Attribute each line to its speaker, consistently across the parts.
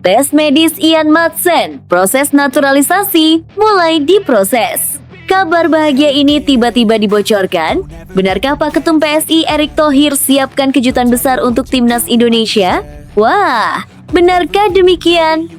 Speaker 1: Tes medis Ian Madsen, proses naturalisasi mulai diproses. Kabar bahagia ini tiba-tiba dibocorkan. Benarkah Pak Ketum PSI Erick Thohir siapkan kejutan besar untuk timnas Indonesia? Wah, benarkah demikian?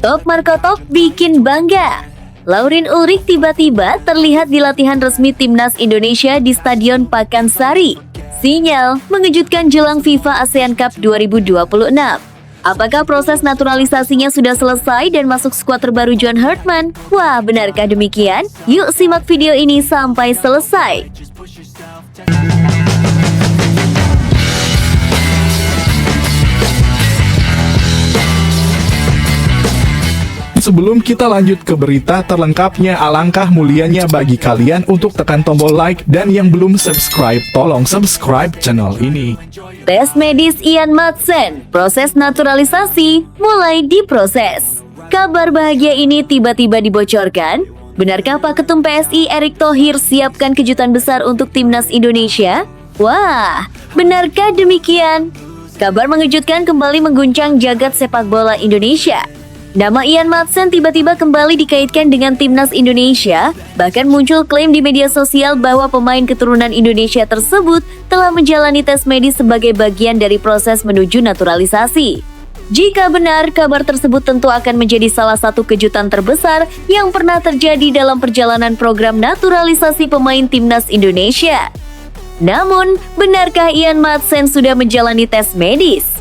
Speaker 1: Top Marco Top bikin bangga. Laurin Ulrich tiba-tiba terlihat di latihan resmi timnas Indonesia di Stadion Pakansari. Sinyal mengejutkan jelang FIFA ASEAN Cup 2026. Apakah proses naturalisasinya sudah selesai dan masuk skuad terbaru John Hartman? Wah, benarkah demikian? Yuk simak video ini sampai selesai.
Speaker 2: Sebelum kita lanjut ke berita terlengkapnya, alangkah mulianya bagi kalian untuk tekan tombol like, dan yang belum subscribe, tolong subscribe channel ini.
Speaker 1: Tes medis Ian Madsen, proses naturalisasi mulai diproses. Kabar bahagia ini tiba-tiba dibocorkan. Benarkah Pak Ketum PSI Erick Thohir siapkan kejutan besar untuk timnas Indonesia? Wah, benarkah demikian? Kabar mengejutkan kembali mengguncang jagat sepak bola Indonesia. Nama Ian Madsen tiba-tiba kembali dikaitkan dengan timnas Indonesia. Bahkan muncul klaim di media sosial bahwa pemain keturunan Indonesia tersebut telah menjalani tes medis sebagai bagian dari proses menuju naturalisasi. Jika benar, kabar tersebut tentu akan menjadi salah satu kejutan terbesar yang pernah terjadi dalam perjalanan program naturalisasi pemain timnas Indonesia. Namun, benarkah Ian Madsen sudah menjalani tes medis?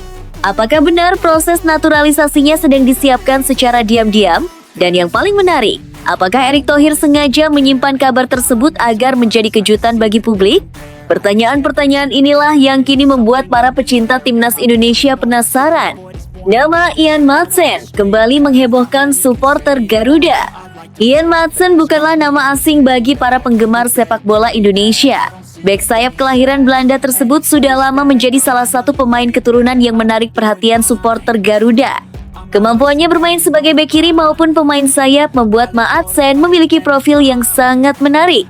Speaker 1: Apakah benar proses naturalisasinya sedang disiapkan secara diam-diam? Dan yang paling menarik, apakah Erick Thohir sengaja menyimpan kabar tersebut agar menjadi kejutan bagi publik? Pertanyaan-pertanyaan inilah yang kini membuat para pecinta timnas Indonesia penasaran. Nama Ian Madsen kembali menghebohkan supporter Garuda. Ian Madsen bukanlah nama asing bagi para penggemar sepak bola Indonesia. Bek sayap kelahiran Belanda tersebut sudah lama menjadi salah satu pemain keturunan yang menarik perhatian supporter Garuda. Kemampuannya bermain sebagai bek kiri maupun pemain sayap membuat Madsen memiliki profil yang sangat menarik.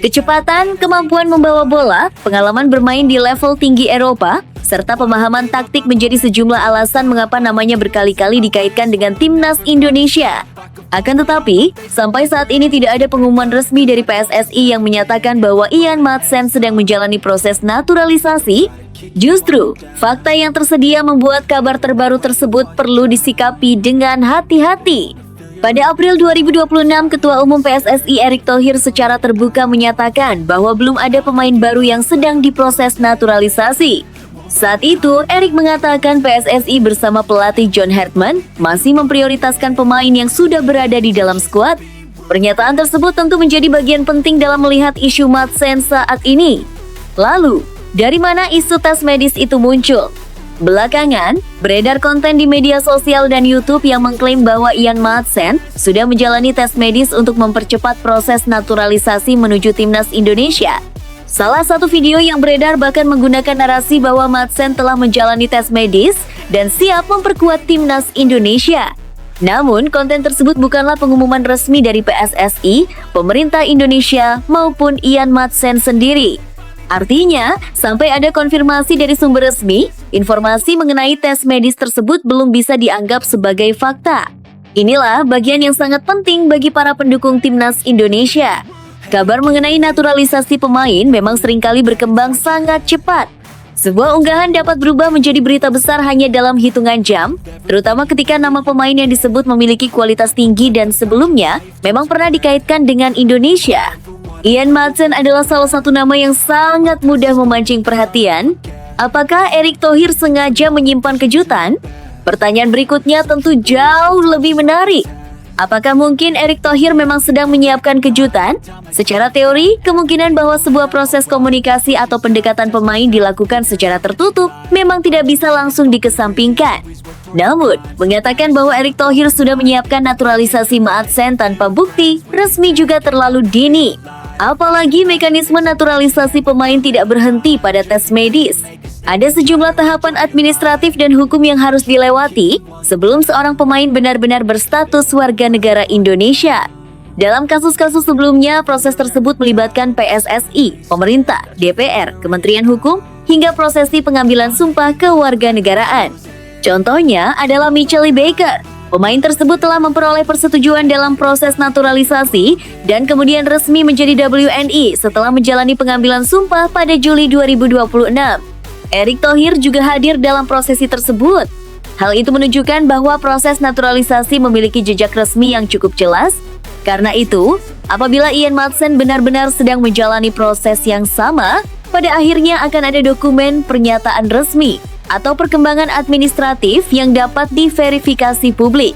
Speaker 1: Kecepatan, kemampuan membawa bola, pengalaman bermain di level tinggi Eropa, serta pemahaman taktik menjadi sejumlah alasan mengapa namanya berkali-kali dikaitkan dengan timnas Indonesia. Akan tetapi, sampai saat ini tidak ada pengumuman resmi dari PSSI yang menyatakan bahwa Ian Madsen sedang menjalani proses naturalisasi. Justru, fakta yang tersedia membuat kabar terbaru tersebut perlu disikapi dengan hati-hati. Pada April 2026, Ketua Umum PSSI Erick Thohir secara terbuka menyatakan bahwa belum ada pemain baru yang sedang diproses naturalisasi. Saat itu, Erick mengatakan PSSI bersama pelatih John Hartman masih memprioritaskan pemain yang sudah berada di dalam skuad. Pernyataan tersebut tentu menjadi bagian penting dalam melihat isu Madsen saat ini. Lalu, dari mana isu tes medis itu muncul? Belakangan, beredar konten di media sosial dan YouTube yang mengklaim bahwa Ian Madsen sudah menjalani tes medis untuk mempercepat proses naturalisasi menuju timnas Indonesia. Salah satu video yang beredar bahkan menggunakan narasi bahwa Madsen telah menjalani tes medis dan siap memperkuat timnas Indonesia. Namun, konten tersebut bukanlah pengumuman resmi dari PSSI, pemerintah Indonesia, maupun Ian Madsen sendiri. Artinya, sampai ada konfirmasi dari sumber resmi, informasi mengenai tes medis tersebut belum bisa dianggap sebagai fakta. Inilah bagian yang sangat penting bagi para pendukung timnas Indonesia. Kabar mengenai naturalisasi pemain memang seringkali berkembang sangat cepat. Sebuah unggahan dapat berubah menjadi berita besar hanya dalam hitungan jam, terutama ketika nama pemain yang disebut memiliki kualitas tinggi dan sebelumnya memang pernah dikaitkan dengan Indonesia. Ian Madsen adalah salah satu nama yang sangat mudah memancing perhatian. Apakah Erick Thohir sengaja menyimpan kejutan? Pertanyaan berikutnya tentu jauh lebih menarik. Apakah mungkin Erick Thohir memang sedang menyiapkan kejutan? Secara teori, kemungkinan bahwa sebuah proses komunikasi atau pendekatan pemain dilakukan secara tertutup memang tidak bisa langsung dikesampingkan. Namun, mengatakan bahwa Erick Thohir sudah menyiapkan naturalisasi Madsen tanpa bukti resmi juga terlalu dini. Apalagi mekanisme naturalisasi pemain tidak berhenti pada tes medis. Ada sejumlah tahapan administratif dan hukum yang harus dilewati sebelum seorang pemain benar-benar berstatus warga negara Indonesia. Dalam kasus-kasus sebelumnya, proses tersebut melibatkan PSSI, pemerintah, DPR, Kementerian Hukum, hingga prosesi pengambilan sumpah kewarganegaraan. Contohnya adalah Michelle Baker. Pemain tersebut telah memperoleh persetujuan dalam proses naturalisasi dan kemudian resmi menjadi WNI setelah menjalani pengambilan sumpah pada Juli 2026. Erick Thohir juga hadir dalam prosesi tersebut. Hal itu menunjukkan bahwa proses naturalisasi memiliki jejak resmi yang cukup jelas. Karena itu, apabila Ian Maatsen benar-benar sedang menjalani proses yang sama, pada akhirnya akan ada dokumen pernyataan resmi atau perkembangan administratif yang dapat diverifikasi publik.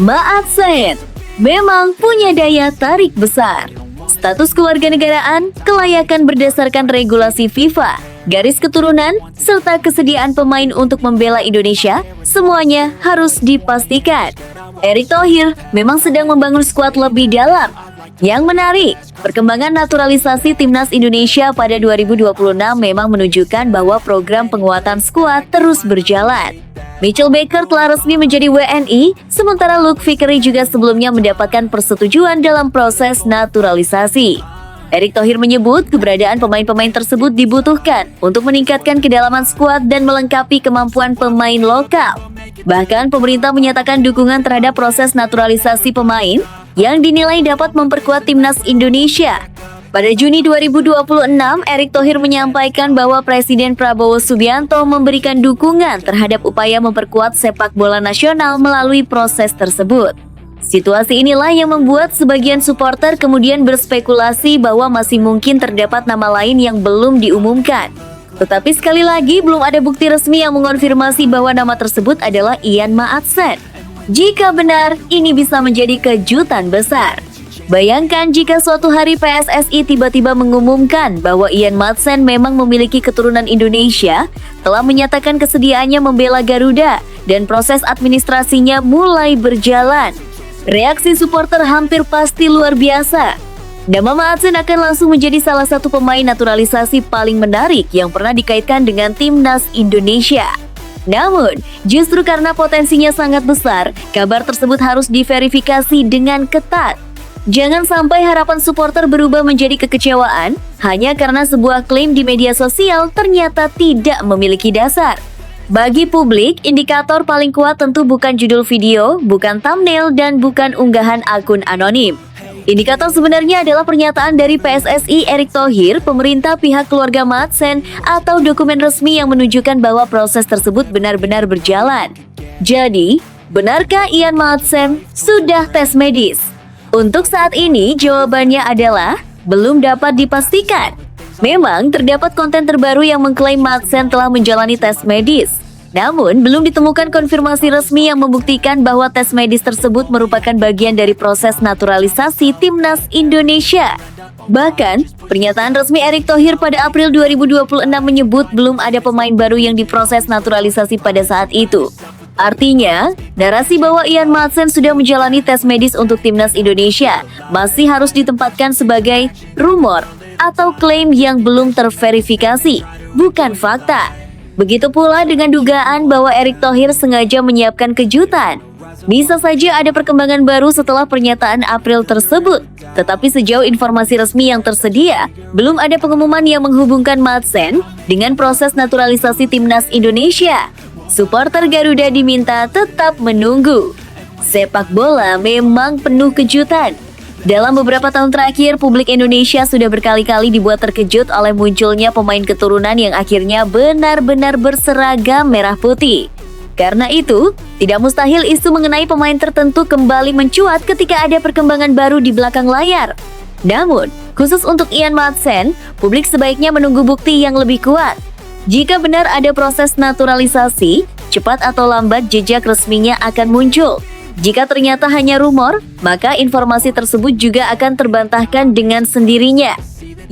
Speaker 1: Maatsen memang punya daya tarik besar. Status kewarganegaraan, kelayakan berdasarkan regulasi FIFA, garis keturunan, serta kesediaan pemain untuk membela Indonesia, semuanya harus dipastikan. Erick Thohir memang sedang membangun skuad lebih dalam. Yang menarik, perkembangan naturalisasi Timnas Indonesia pada 2026 memang menunjukkan bahwa program penguatan skuad terus berjalan. Michelle Baker telah resmi menjadi WNI, sementara Luke Vickery juga sebelumnya mendapatkan persetujuan dalam proses naturalisasi. Erick Thohir menyebut keberadaan pemain-pemain tersebut dibutuhkan untuk meningkatkan kedalaman skuad dan melengkapi kemampuan pemain lokal. Bahkan pemerintah menyatakan dukungan terhadap proses naturalisasi pemain yang dinilai dapat memperkuat Timnas Indonesia. Pada Juni 2026, Erick Thohir menyampaikan bahwa Presiden Prabowo Subianto memberikan dukungan terhadap upaya memperkuat sepak bola nasional melalui proses tersebut. Situasi inilah yang membuat sebagian supporter kemudian berspekulasi bahwa masih mungkin terdapat nama lain yang belum diumumkan. Tetapi sekali lagi belum ada bukti resmi yang mengonfirmasi bahwa nama tersebut adalah Ian Maatsen. Jika benar, ini bisa menjadi kejutan besar. Bayangkan jika suatu hari PSSI tiba-tiba mengumumkan bahwa Ian Maatsen memang memiliki keturunan Indonesia, telah menyatakan kesediaannya membela Garuda, dan proses administrasinya mulai berjalan. Reaksi supporter hampir pasti luar biasa. Nama Maatsen akan langsung menjadi salah satu pemain naturalisasi paling menarik yang pernah dikaitkan dengan Timnas Indonesia. Namun, justru karena potensinya sangat besar, kabar tersebut harus diverifikasi dengan ketat. Jangan sampai harapan supporter berubah menjadi kekecewaan hanya karena sebuah klaim di media sosial ternyata tidak memiliki dasar. Bagi publik, indikator paling kuat tentu bukan judul video, bukan thumbnail, dan bukan unggahan akun anonim. Indikator sebenarnya adalah pernyataan dari PSSI Erick Thohir, pemerintah, pihak keluarga Maatsen, atau dokumen resmi yang menunjukkan bahwa proses tersebut benar-benar berjalan. Jadi, benarkah Ian Maatsen sudah tes medis? Untuk saat ini, jawabannya adalah belum dapat dipastikan. Memang terdapat konten terbaru yang mengklaim Maatsen telah menjalani tes medis. Namun, belum ditemukan konfirmasi resmi yang membuktikan bahwa tes medis tersebut merupakan bagian dari proses naturalisasi Timnas Indonesia. Bahkan, pernyataan resmi Erick Thohir pada April 2026 menyebut belum ada pemain baru yang diproses naturalisasi pada saat itu. Artinya, narasi bahwa Ian Maatsen sudah menjalani tes medis untuk Timnas Indonesia masih harus ditempatkan sebagai rumor atau klaim yang belum terverifikasi, bukan fakta. Begitu pula dengan dugaan bahwa Erick Thohir sengaja menyiapkan kejutan. Bisa saja ada perkembangan baru setelah pernyataan April tersebut. Tetapi sejauh informasi resmi yang tersedia, belum ada pengumuman yang menghubungkan Maatsen dengan proses naturalisasi Timnas Indonesia. Supporter Garuda diminta tetap menunggu. Sepak bola memang penuh kejutan. Dalam beberapa tahun terakhir, publik Indonesia sudah berkali-kali dibuat terkejut oleh munculnya pemain keturunan yang akhirnya benar-benar berseragam merah putih. Karena itu, tidak mustahil isu mengenai pemain tertentu kembali mencuat ketika ada perkembangan baru di belakang layar. Namun, khusus untuk Ian Maatsen, publik sebaiknya menunggu bukti yang lebih kuat. Jika benar ada proses naturalisasi, cepat atau lambat jejak resminya akan muncul. Jika ternyata hanya rumor, maka informasi tersebut juga akan terbantahkan dengan sendirinya.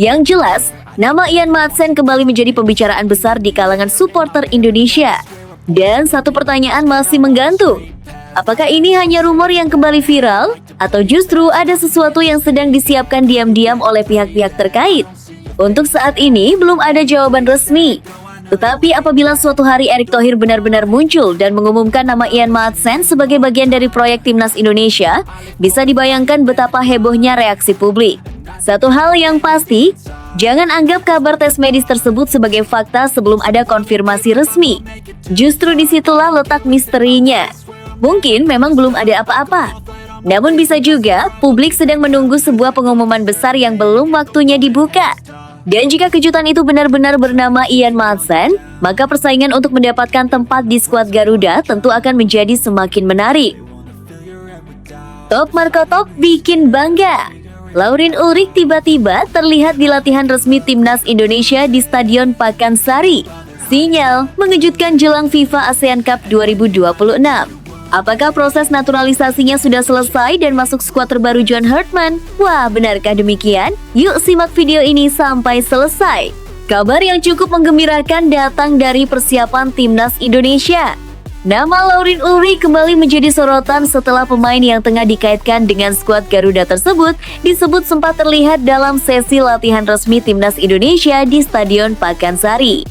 Speaker 1: Yang jelas, nama Ian Maatsen kembali menjadi pembicaraan besar di kalangan supporter Indonesia. Dan satu pertanyaan masih menggantung. Apakah ini hanya rumor yang kembali viral? Atau justru ada sesuatu yang sedang disiapkan diam-diam oleh pihak-pihak terkait? Untuk saat ini, belum ada jawaban resmi. Tetapi apabila suatu hari Erick Thohir benar-benar muncul dan mengumumkan nama Ian Maatsen sebagai bagian dari proyek Timnas Indonesia, bisa dibayangkan betapa hebohnya reaksi publik. Satu hal yang pasti, Jangan anggap kabar tes medis tersebut sebagai fakta sebelum ada konfirmasi resmi. Justru disitulah letak misterinya. Mungkin memang belum ada apa-apa. Namun bisa juga publik sedang menunggu sebuah pengumuman besar yang belum waktunya dibuka. Dan jika kejutan itu benar-benar bernama Ian Madsen, maka persaingan untuk mendapatkan tempat di skuad Garuda tentu akan menjadi semakin menarik. Top Marco Top bikin bangga. Laurin Ulrich tiba-tiba terlihat di latihan resmi Timnas Indonesia di Stadion Pakansari. Sinyal mengejutkan jelang FIFA ASEAN Cup 2026. Apakah proses naturalisasinya sudah selesai dan masuk skuad terbaru John Hartman? Wah, benarkah demikian? Yuk simak video ini sampai selesai. Kabar yang cukup menggembirakan datang dari persiapan Timnas Indonesia. Nama Laurin Ulrich kembali menjadi sorotan setelah pemain yang tengah dikaitkan dengan skuad Garuda tersebut disebut sempat terlihat dalam sesi latihan resmi Timnas Indonesia di Stadion Pakansari.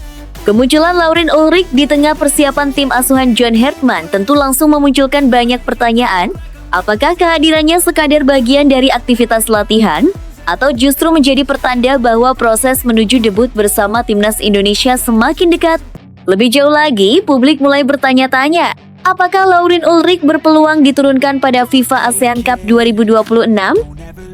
Speaker 1: Kemunculan Laurin Ulrich di tengah persiapan tim asuhan John Hartman tentu langsung memunculkan banyak pertanyaan. Apakah kehadirannya sekadar bagian dari aktivitas latihan? Atau justru menjadi pertanda bahwa proses menuju debut bersama Timnas Indonesia semakin dekat? Lebih jauh lagi, publik mulai bertanya-tanya, apakah Laurin Ulrich berpeluang diturunkan pada FIFA ASEAN Cup 2026?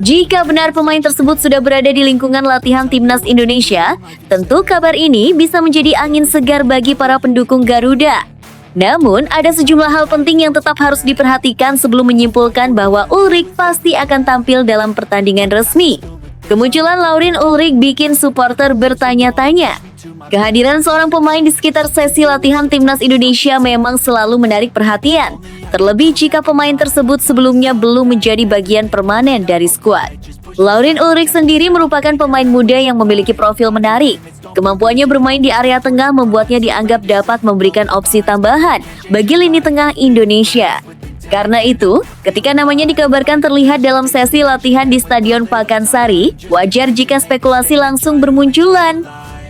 Speaker 1: Jika benar pemain tersebut sudah berada di lingkungan latihan Timnas Indonesia, tentu kabar ini bisa menjadi angin segar bagi para pendukung Garuda. Namun, ada sejumlah hal penting yang tetap harus diperhatikan sebelum menyimpulkan bahwa Ulrich pasti akan tampil dalam pertandingan resmi. Kemunculan Laurin Ulrich bikin supporter bertanya-tanya. Kehadiran seorang pemain di sekitar sesi latihan Timnas Indonesia memang selalu menarik perhatian, terlebih jika pemain tersebut sebelumnya belum menjadi bagian permanen dari skuad. Laurin Ulrich sendiri merupakan pemain muda yang memiliki profil menarik. Kemampuannya bermain di area tengah membuatnya dianggap dapat memberikan opsi tambahan bagi lini tengah Indonesia. Karena itu, ketika namanya dikabarkan terlihat dalam sesi latihan di Stadion Pakansari, wajar jika spekulasi langsung bermunculan.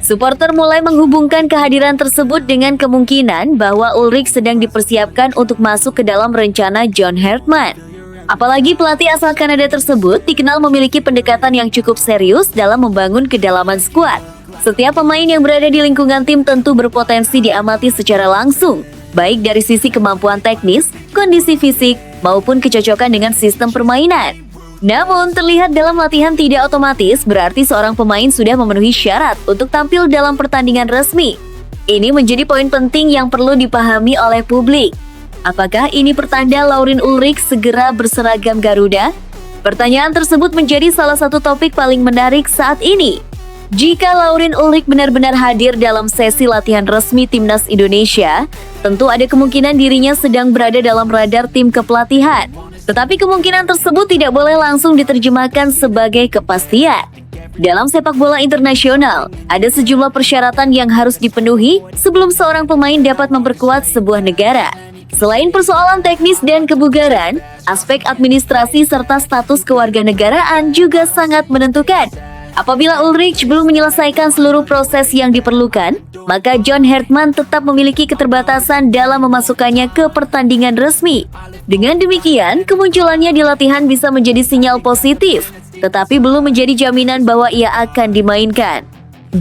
Speaker 1: Supporter mulai menghubungkan kehadiran tersebut dengan kemungkinan bahwa Ulrich sedang dipersiapkan untuk masuk ke dalam rencana John Hartman. Apalagi pelatih asal Kanada tersebut dikenal memiliki pendekatan yang cukup serius dalam membangun kedalaman skuad. Setiap pemain yang berada di lingkungan tim tentu berpotensi diamati secara langsung, baik dari sisi kemampuan teknis, kondisi fisik, maupun kecocokan dengan sistem permainan. Namun, terlihat dalam latihan tidak otomatis berarti seorang pemain sudah memenuhi syarat untuk tampil dalam pertandingan resmi. Ini menjadi poin penting yang perlu dipahami oleh publik. Apakah ini pertanda Laurin Ulrich segera berseragam Garuda? Pertanyaan tersebut menjadi salah satu topik paling menarik saat ini. Jika Laurin Ulrich benar-benar hadir dalam sesi latihan resmi Timnas Indonesia, tentu ada kemungkinan dirinya sedang berada dalam radar tim kepelatihan. Tetapi kemungkinan tersebut tidak boleh langsung diterjemahkan sebagai kepastian. Dalam sepak bola internasional, ada sejumlah persyaratan yang harus dipenuhi sebelum seorang pemain dapat memperkuat sebuah negara. Selain persoalan teknis dan kebugaran, aspek administrasi serta status kewarganegaraan juga sangat menentukan. Apabila Ulrich belum menyelesaikan seluruh proses yang diperlukan, maka John Hartman tetap memiliki keterbatasan dalam memasukkannya ke pertandingan resmi. Dengan demikian, kemunculannya di latihan bisa menjadi sinyal positif, tetapi belum menjadi jaminan bahwa ia akan dimainkan.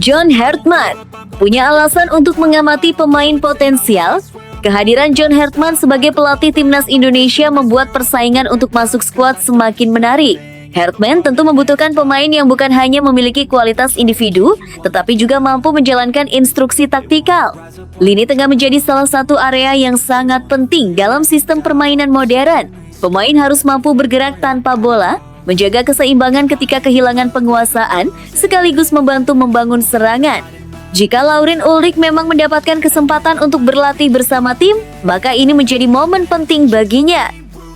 Speaker 1: John Hartman punya alasan untuk mengamati pemain potensial. Kehadiran John Hartman sebagai pelatih Timnas Indonesia membuat persaingan untuk masuk skuad semakin menarik. Hartman tentu membutuhkan pemain yang bukan hanya memiliki kualitas individu, tetapi juga mampu menjalankan instruksi taktikal. Lini tengah menjadi salah satu area yang sangat penting dalam sistem permainan modern. Pemain harus mampu bergerak tanpa bola, menjaga keseimbangan ketika kehilangan penguasaan, sekaligus membantu membangun serangan. Jika Laurin Ulrich memang mendapatkan kesempatan untuk berlatih bersama tim, maka ini menjadi momen penting baginya.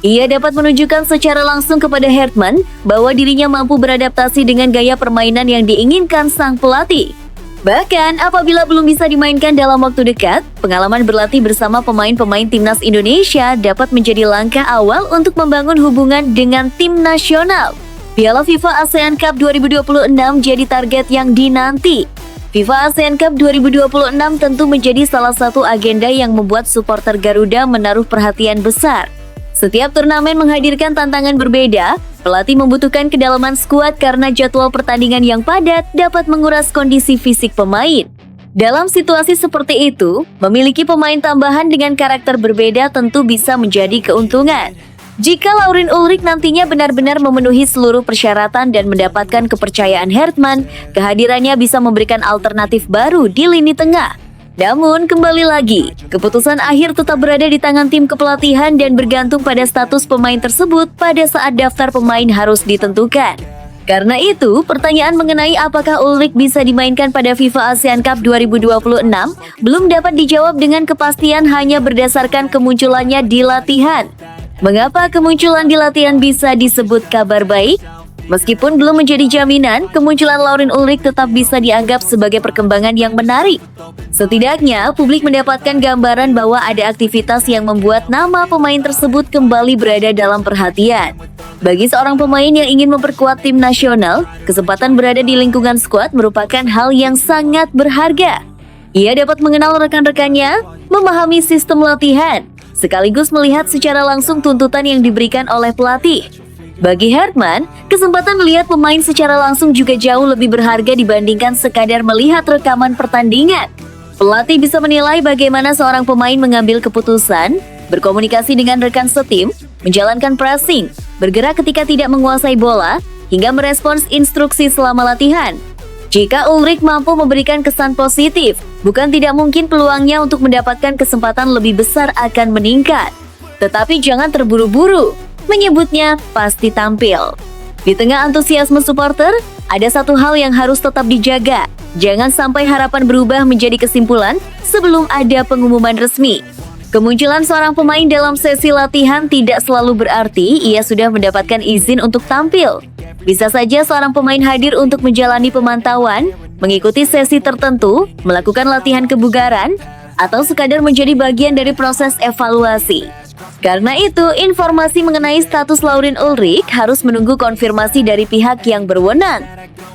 Speaker 1: Ia dapat menunjukkan secara langsung kepada Hartman bahwa dirinya mampu beradaptasi dengan gaya permainan yang diinginkan sang pelatih. Bahkan, apabila belum bisa dimainkan dalam waktu dekat, pengalaman berlatih bersama pemain-pemain Timnas Indonesia dapat menjadi langkah awal untuk membangun hubungan dengan tim nasional. Piala FIFA ASEAN Cup 2026 jadi target yang dinanti. FIFA ASEAN Cup 2026 tentu menjadi salah satu agenda yang membuat supporter Garuda menaruh perhatian besar. Setiap turnamen menghadirkan tantangan berbeda, pelatih membutuhkan kedalaman skuad karena jadwal pertandingan yang padat dapat menguras kondisi fisik pemain. Dalam situasi seperti itu, memiliki pemain tambahan dengan karakter berbeda tentu bisa menjadi keuntungan. Jika Laurin Ulrich nantinya benar-benar memenuhi seluruh persyaratan dan mendapatkan kepercayaan Hertman, kehadirannya bisa memberikan alternatif baru di lini tengah. Namun, kembali lagi, keputusan akhir tetap berada di tangan tim kepelatihan dan bergantung pada status pemain tersebut pada saat daftar pemain harus ditentukan. Karena itu, pertanyaan mengenai apakah Ulrich bisa dimainkan pada FIFA ASEAN Cup 2026 belum dapat dijawab dengan kepastian hanya berdasarkan kemunculannya di latihan. Mengapa kemunculan di latihan bisa disebut kabar baik? Meskipun belum menjadi jaminan, kemunculan Laurin Ulrich tetap bisa dianggap sebagai perkembangan yang menarik. Setidaknya, publik mendapatkan gambaran bahwa ada aktivitas yang membuat nama pemain tersebut kembali berada dalam perhatian. Bagi seorang pemain yang ingin memperkuat tim nasional, kesempatan berada di lingkungan skuad merupakan hal yang sangat berharga. Ia dapat mengenal rekan-rekannya, memahami sistem latihan, sekaligus melihat secara langsung tuntutan yang diberikan oleh pelatih. Bagi Hertman, kesempatan melihat pemain secara langsung juga jauh lebih berharga dibandingkan sekadar melihat rekaman pertandingan. Pelatih bisa menilai bagaimana seorang pemain mengambil keputusan, berkomunikasi dengan rekan setim, menjalankan pressing, bergerak ketika tidak menguasai bola, hingga merespons instruksi selama latihan. Jika Ulrich mampu memberikan kesan positif, bukan tidak mungkin peluangnya untuk mendapatkan kesempatan lebih besar akan meningkat. Tetapi jangan terburu-buru. Menyebutnya pasti tampil. Di tengah antusiasme supporter, ada satu hal yang harus tetap dijaga. Jangan sampai harapan berubah menjadi kesimpulan sebelum ada pengumuman resmi. Kemunculan seorang pemain dalam sesi latihan tidak selalu berarti ia sudah mendapatkan izin untuk tampil. Bisa saja seorang pemain hadir untuk menjalani pemantauan, mengikuti sesi tertentu, melakukan latihan kebugaran, atau sekadar menjadi bagian dari proses evaluasi. Karena itu, informasi mengenai status Laurin Ulrich harus menunggu konfirmasi dari pihak yang berwenang.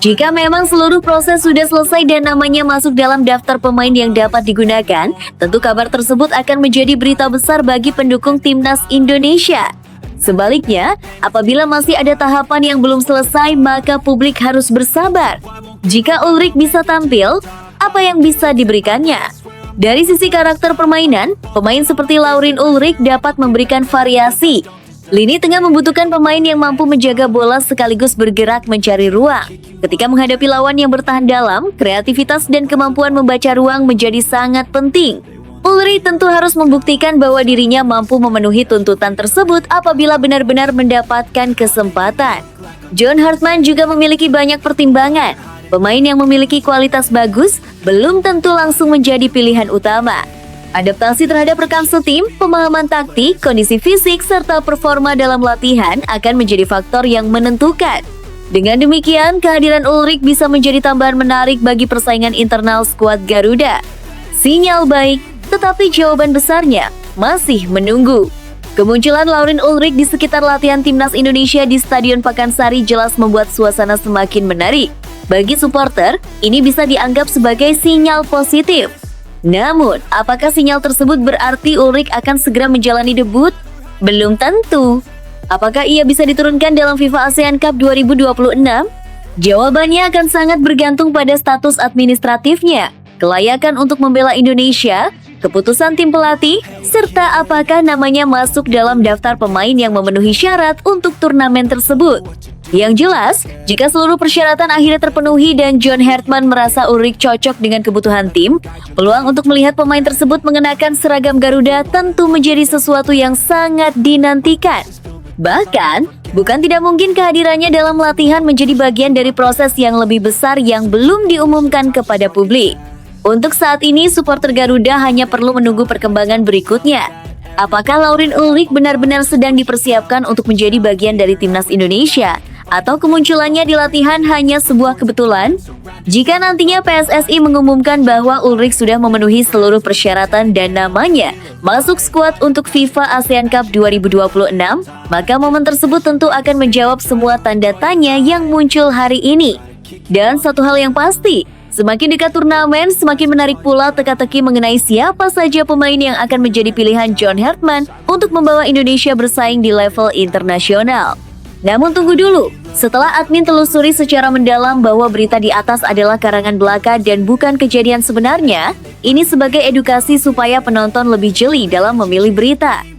Speaker 1: Jika memang seluruh proses sudah selesai dan namanya masuk dalam daftar pemain yang dapat digunakan, tentu kabar tersebut akan menjadi berita besar bagi pendukung timnas Indonesia. Sebaliknya, apabila masih ada tahapan yang belum selesai, maka publik harus bersabar. Jika Ulrich bisa tampil, apa yang bisa diberikannya? Dari sisi karakter permainan, pemain seperti Laurin Ulrich dapat memberikan variasi. Lini tengah membutuhkan pemain yang mampu menjaga bola sekaligus bergerak mencari ruang. Ketika menghadapi lawan yang bertahan dalam, kreativitas dan kemampuan membaca ruang menjadi sangat penting. Ulrich tentu harus membuktikan bahwa dirinya mampu memenuhi tuntutan tersebut apabila benar-benar mendapatkan kesempatan. John Hartman juga memiliki banyak pertimbangan. Pemain yang memiliki kualitas bagus belum tentu langsung menjadi pilihan utama. Adaptasi terhadap rekan setim, pemahaman taktik, kondisi fisik, serta performa dalam latihan akan menjadi faktor yang menentukan. Dengan demikian, kehadiran Ulrich bisa menjadi tambahan menarik bagi persaingan internal skuad Garuda. Sinyal baik, tetapi jawaban besarnya masih menunggu. Kemunculan Laurin Ulrich di sekitar latihan timnas Indonesia di Stadion Pakansari jelas membuat suasana semakin menarik. Bagi supporter, ini bisa dianggap sebagai sinyal positif. Namun, apakah sinyal tersebut berarti Ulrich akan segera menjalani debut? Belum tentu. Apakah ia bisa diturunkan dalam FIFA ASEAN Cup 2026? Jawabannya akan sangat bergantung pada status administratifnya, kelayakan untuk membela Indonesia, keputusan tim pelatih, serta apakah namanya masuk dalam daftar pemain yang memenuhi syarat untuk turnamen tersebut. Yang jelas, jika seluruh persyaratan akhirnya terpenuhi dan John Hertman merasa Ulrich cocok dengan kebutuhan tim, peluang untuk melihat pemain tersebut mengenakan seragam Garuda tentu menjadi sesuatu yang sangat dinantikan. Bahkan, bukan tidak mungkin kehadirannya dalam latihan menjadi bagian dari proses yang lebih besar yang belum diumumkan kepada publik. Untuk saat ini, supporter Garuda hanya perlu menunggu perkembangan berikutnya. Apakah Laurin Ulrich benar-benar sedang dipersiapkan untuk menjadi bagian dari timnas Indonesia? Atau kemunculannya di latihan hanya sebuah kebetulan? Jika nantinya PSSI mengumumkan bahwa Ulrich sudah memenuhi seluruh persyaratan dan namanya masuk skuad untuk FIFA ASEAN Cup 2026, maka momen tersebut tentu akan menjawab semua tanda tanya yang muncul hari ini. Dan satu hal yang pasti, Semakin dekat turnamen, semakin menarik pula teka-teki mengenai siapa saja pemain yang akan menjadi pilihan John Hartman untuk membawa Indonesia bersaing di level internasional. Namun tunggu dulu, setelah admin telusuri secara mendalam bahwa berita di atas adalah karangan belaka dan bukan kejadian sebenarnya, ini sebagai edukasi supaya penonton lebih jeli dalam memilih berita.